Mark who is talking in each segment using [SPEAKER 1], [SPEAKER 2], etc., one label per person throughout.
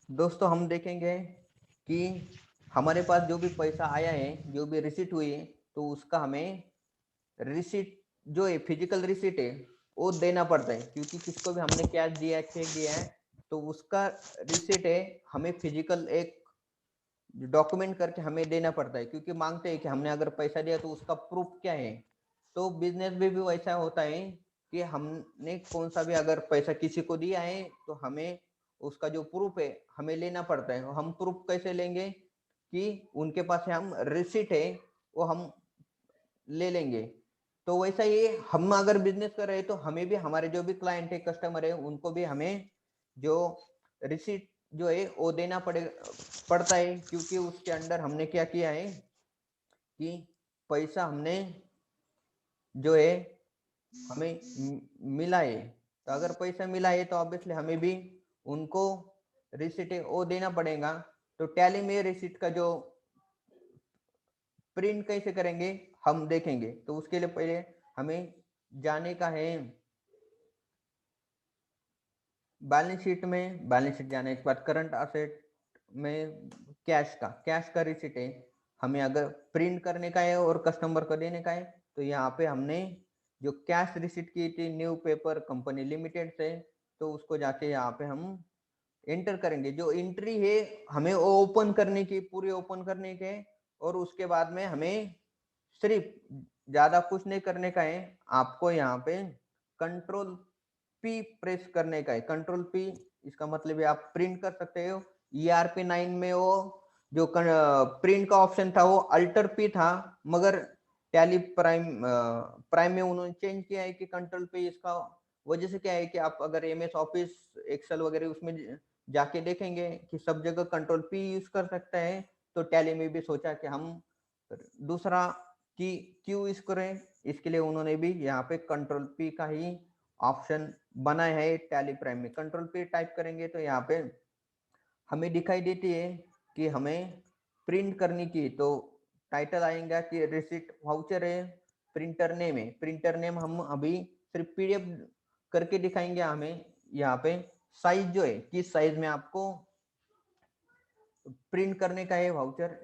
[SPEAKER 1] दोस्तों हम देखेंगे कि हमारे पास जो भी पैसा आया है, जो भी रिसीट हुई है, तो उसका हमें रिसीट जो है, फिजिकल रिसीट है, वो देना पड़ता है। क्योंकि किसको भी हमने कैश दिया है, चेक दिया है, तो उसका रिसीट है हमें फिजिकल एक डॉक्यूमेंट करके हमें देना पड़ता है। क्योंकि मांगते हैं कि हमने अगर पैसा दिया तो उसका प्रूफ क्या है। तो बिजनेस में भी वैसा होता है कि हमने कौन सा भी अगर पैसा किसी को दिया है तो हमें उसका जो प्रूफ है हमें लेना पड़ता है। हम प्रूफ कैसे लेंगे कि उनके पास है, हम रिसीट है वो हम ले लेंगे। तो वैसा ही हम अगर बिजनेस कर रहे हैं तो हमें भी हमारे जो भी क्लाइंट है, कस्टमर है, उनको भी हमें जो रिसीट जो है वो देना पड़ता है। क्योंकि उसके अंदर हमने क्या किया है कि पैसा हमने जो है हमें मिला है। तो अगर पैसा मिला है तो ऑब्वियसली हमें भी उनको रिसीट है वो देना पड़ेगा। तो टैली में रिसीट का जो प्रिंट कैसे करेंगे हम देखेंगे। तो उसके लिए पहले हमें जाने का है बैलेंस शीट में। बैलेंस शीट जाने के बाद करंट असेट में कैश का रिसीट है हमें अगर प्रिंट करने का है और कस्टमर को देने का है। तो यहाँ पे हमने जो कैश रिसीट की थी न्यू पेपर कंपनी लिमिटेड से, तो उसको जाके यहाँ पे हम एंटर करेंगे। जो एंट्री है हमें वो ओपन करने की, पूरी ओपन करने के, और उसके बाद में हमें सिर्फ ज्यादा कुछ नहीं करने का है। आपको यहाँ पे कंट्रोल पी प्रेस करने का है। कंट्रोल पी इसका मतलब है आप प्रिंट कर सकते हो। ERP9 में वो जो प्रिंट का ऑप्शन था वो अल्टर पी था, मगर टैली प्राइम में उन्होंने चेंज किया है कि कंट्रोल पी। इसका वजह से क्या है कि आप अगर MS ऑफिस, एक्सेल वगैरह उसमें जाके देखेंगे कि सब जगह कंट्रोल पी यूज कर सकता है। तो टैली में भी सोचा कि हम दूसरा की क्यों यूज करें, इसके लिए उन्होंने भी यहाँ पे कंट्रोल पी का ही ऑप्शन बनाया है। टैली प्राइम में कंट्रोल पी टाइप करेंगे तो यहाँ पे हमें दिखाई देती है कि हमें प्रिंट करनी की। तो टाइटल आएगा कि रिसिट वाउचर है, प्रिंटर नेम है। प्रिंटर नेम हम अभी सिर्फ PDF करके दिखाएंगे। हमें यहाँ पे साइज जो है, किस साइज में आपको प्रिंट करने का है वाउचर,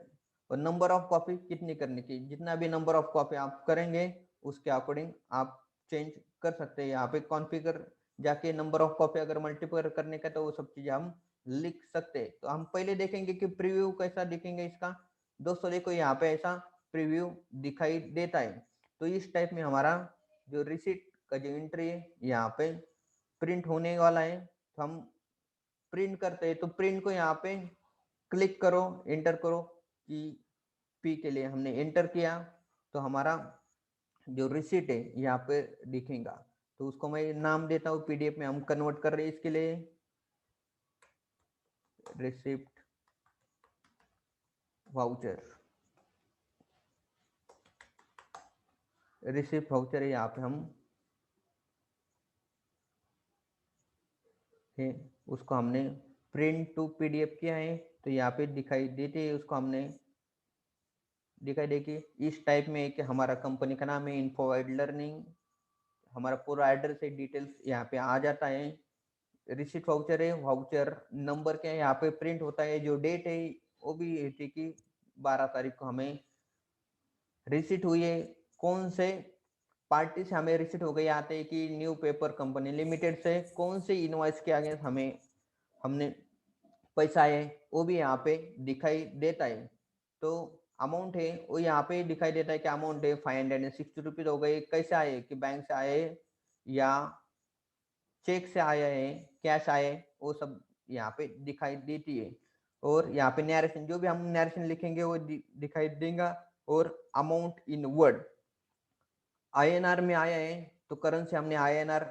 [SPEAKER 1] और नंबर ऑफ कॉपी कितनी करने की। जितना भी नंबर ऑफ कॉपी आप करेंगे उसके अकॉर्डिंग आप चेंज कर सकते हैं। यहाँ पे कॉन्फ़िगर जाके नंबर ऑफ कॉपी अगर मल्टीप्लाई करने का तो वो सब चीजें हम लिख सकते हैं। तो हम पहले देखेंगे कि प्रीव्यू कैसा दिखेंगे इसका। दोस्तों देखो यहाँ पे ऐसा प्रीव्यू दिखाई देता है। तो इस टाइप में हमारा जो रिसिट का जो एंट्री है यहाँ पे प्रिंट होने वाला है। तो हम प्रिंट करते हैं तो प्रिंट को यहाँ पे क्लिक करो, एंटर करो कि पी के लिए हमने एंटर किया तो हमारा जो रिसीट है यहाँ पे दिखेगा। तो उसको मैं नाम देता हूँ, PDF में हम कन्वर्ट कर रहे हैं इसके लिए रिसिप्ट वाउचर। रिसिप्ट वाउचर है यहाँ पे हम है उसको हमने प्रिंट टू PDF किया है। तो यहाँ पे दिखाई देते है, उसको हमने दिखाई दे कि इस टाइप में कि हमारा कंपनी का नाम है इन्फोवाइड लर्निंग, हमारा पूरा एड्रेस है, डिटेल्स यहाँ पे आ जाता है। रिसिट वाउचर है, वाउचर नंबर क्या है यहाँ पे प्रिंट होता है। जो डेट है वो भी थी कि 12 तारीख को हमें रिसिट हुई है। कौन से पार्टी से हमें रिसिट हो गई, आते हैं कि न्यू पेपर कंपनी लिमिटेड से कौन से इनवॉइस के आगे हमें हमने पैसा है वो भी यहाँ पे दिखाई देता है। तो अमाउंट है वो यहाँ पे दिखाई देता है कि अमाउंट है 560 रुपीज हो गए। कैसे आए कि बैंक से आए या चेक से आया है, कैश आए, वो सब यहाँ पे दिखाई देती है। और यहाँ पे नरेशन, जो भी हम नरेशन लिखेंगे वो दिखाई देगा। और अमाउंट इन वर्ड INR में आया है तो करेंसी हमने INR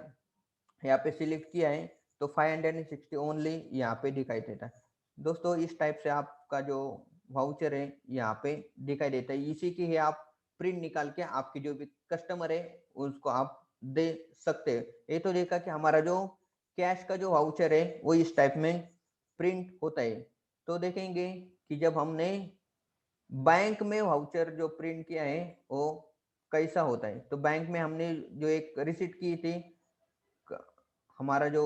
[SPEAKER 1] यहाँ पे सिलेक्ट किया है तो 560 ओनली यहाँ पे दिखाई देता है। दोस्तों इस टाइप से आपका जो वाउचर है यहाँ पे दिखाई देता है। इसी की है आप प्रिंट निकाल के आपके जो भी कस्टमर है उसको आप दे सकते हैं। ये तो देखा कि हमारा जो कैश का जो वाउचर है वो इस टाइप में प्रिंट होता है। तो देखेंगे कि जब हमने बैंक में वाउचर जो प्रिंट किया है वो कैसा होता है। तो बैंक में हमने जो एक रिसीट की थी, हमारा जो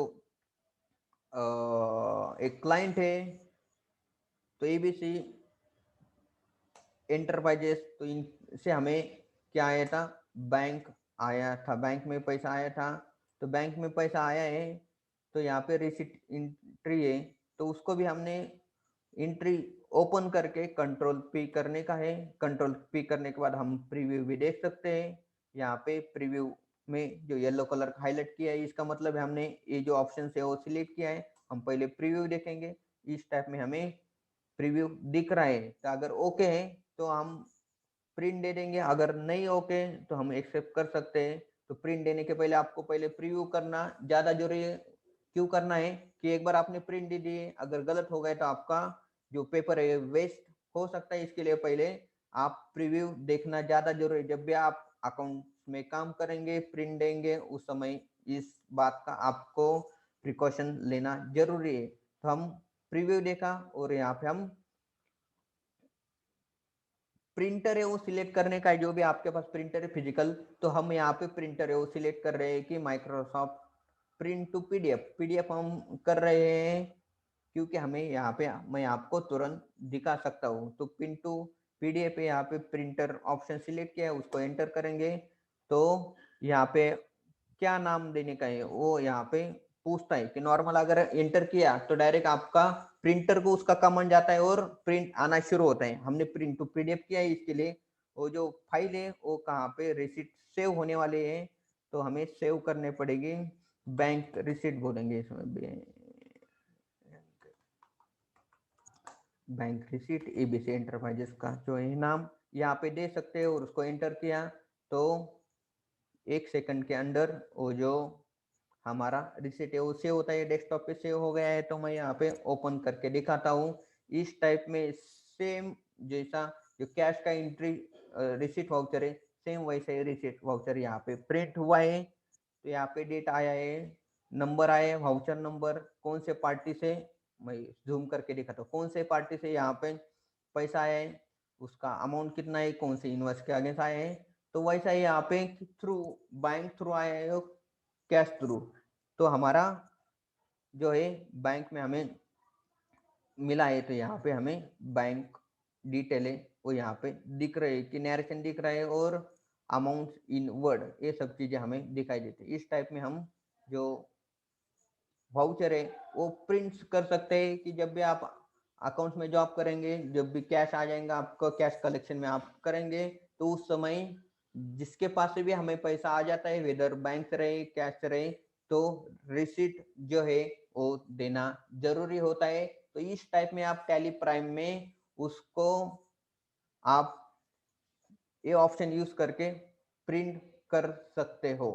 [SPEAKER 1] एक क्लाइंट है, तो एबीसी एंटरप्राइजेस, तो इनसे हमें क्या आया था, बैंक आया था, बैंक में पैसा आया था। तो बैंक में पैसा आया है, तो यहाँ पे रिसिट एंट्री है, तो उसको भी हमने एंट्री ओपन करके कंट्रोल पी करने का है। कंट्रोल पी करने के बाद हम प्रीव्यू भी देख सकते हैं। यहाँ पे प्रीव्यू में जो येलो कलर का हाईलाइट किया है, इसका मतलब है हमने ये जो ऑप्शन है वो सिलेक्ट किया है। हम पहले प्रीव्यू देखेंगे, इस टाइप में हमें प्रीव्यू दिख रहा है। तो अगर ओके है तो हम प्रिंट दे देंगे, अगर नहीं ओके तो हम एक्सेप्ट कर सकते हैं। तो प्रिंट देने के पहले आपको पहले प्रीव्यू करना ज्यादा जरूरी है। क्यों करना है कि एक बार आपने प्रिंट दे दी, अगर गलत हो गए तो आपका जो पेपर है वेस्ट हो सकता है। इसके लिए पहले आप प्रीव्यू देखना ज्यादा जरूरी है। जब भी आप अकाउंट में काम करेंगे, प्रिंट देंगे, उस समय इस बात का आपको प्रिकॉशन लेना जरूरी है। तो हम प्रीव्यू देखा और यहाँ पे हम प्रिंटर है वो सिलेक्ट करने का है। जो भी आपके पास प्रिंटर है फिजिकल, तो हम यहाँ पे प्रिंटर है वो सिलेक्ट कर रहे हैं कि Microsoft print to PDF. PDF हम कर रहे हैं क्योंकि हमें यहाँ पे मैं आपको तुरंत दिखा सकता हूँ। तो प्रिंट टू पीडीएफ है, यहाँ पे प्रिंटर ऑप्शन सिलेक्ट किया है, उसको एंटर करेंगे। तो यहाँ पे क्या नाम देने का है वो यहाँ पे पूछता है कि नॉर्मल अगर एंटर किया तो डायरेक्ट आपका प्रिंटर को उसका कमांड जाता है और प्रिंट आना शुरू होता है। हमने प्रिंट टू पीडीएफ किया है, इसके लिए वो जो फाइल है वो कहाँ पे रिसिट सेव होने वाले हैं, तो हमें सेव करने पड़ेगी। बैंक रिसिट बोलेंगे इसमें, बैंक रिसिट एबीसी एंटरप्राइजेस का जो है नाम यहाँ पे दे सकते हैं और उसको एंटर किया तो 1 सेकंड के अंदर वो जो हमारा रिसिट है वो सेव होता है, डेस्कटॉप पे सेव हो गया है। तो मैं यहाँ पे ओपन करके दिखाता हूँ। इस टाइप में सेम जैसा जो कैश का एंट्री रिसिट वाउचर है, सेम वैसे ही रिसिट वाउचर यहाँ पे प्रिंट हुआ है। तो यहाँ पे डेट आया है, नंबर आया है, वाउचर नंबर, कौन से पार्टी से, मैं जूम करके दिखाता हूँ, कौन से पार्टी से यहाँ पे पैसा आया है, उसका अमाउंट कितना है, कौन से इन्वेस्ट के आगे से आया है। तो वैसा ही यहाँ पे थ्रू बैंक थ्रू आया है, कैश थ्रू। तो हमारा जो है बैंक में हमें मिला है, तो यहाँ पे हमें बैंक डिटेल है वो यहाँ पे दिख रहे हैं कि नरेशन दिख रहा है और अमाउंट इन वर्ड, ये सब चीजें हमें दिखाई देती है। इस टाइप में हम जो वाउचर है वो प्रिंट कर सकते हैं कि जब भी आप अकाउंट में जॉब करेंगे, जब भी कैश आ जाएगा आपको, कैश कलेक्शन में आप करेंगे, तो उस समय जिसके पास से भी हमें पैसा आ जाता है, वेदर बैंक से रहे कैश से रहे, तो रिसिट जो है वो देना जरूरी होता है। तो इस टाइप में आप टैली प्राइम में उसको आप ये ऑप्शन यूज करके प्रिंट कर सकते हो।